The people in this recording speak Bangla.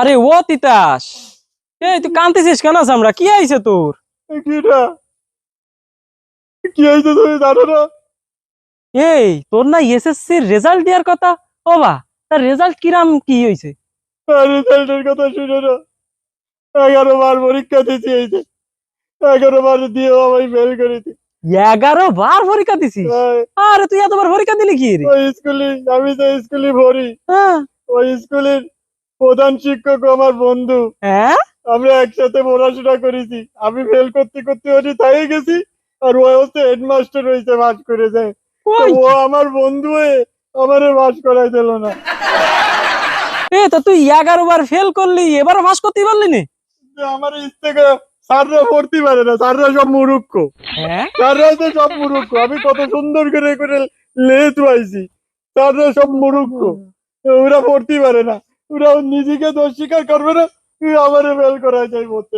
আরে ও তিতাস, এই তুই কান্দিছিস কেন? আমরা কি আইছে তোর? কিটা কি হয়েছে তুমি জানো না? এই তোর না এসএসসি রেজাল্ট দেওয়ার কথা। ও বা, তার রেজাল্ট কিরাম কি হয়েছে? রেজাল্টের কথা শুনে না, 11 বার পরীক্ষা দিয়েছি এই যে, 11 বার দিয়েও আমি ফেল করেছি। 11 বার পরীক্ষা দিছিস? ওই আরে তুই এতবার পরীক্ষা দিলি কি রে? ওই স্কুলে, আমি যে স্কুলে পড়ি, হ্যাঁ। ওই স্কুলের প্রধান শিক্ষক আমার বন্ধু। হ্যাঁ? আমরা একসাথে পড়াশোনা করেছি। আমি ফেল করতে করতে ওটি তাই গেছি, আর ও হচ্ছে হেডমাস্টার হয়েছে, পাস করে যায়। তো ওই ও আমার বন্ধু হয়ে আমারে পাস করাই দিল না। এ তো তুই 11 বার ফেল করলি, এবারও পাস করতে পারলি না? যে আমার ইচ্ছে করে স্যাররা পড়তে পারে না, স্যাররা সব মুরুক্ষ। হ্যাঁ। স্যাররা তো সব মুরুক্ষ, আমি কত সুন্দর করে করে লেট আইছি, স্যাররা সব মুরুক্ষ। ওরা পড়তে পারে না, ওরা নিজেকে দোষ স্বীকার করবে না, আমারে ফেল করাই যায় পড়তে।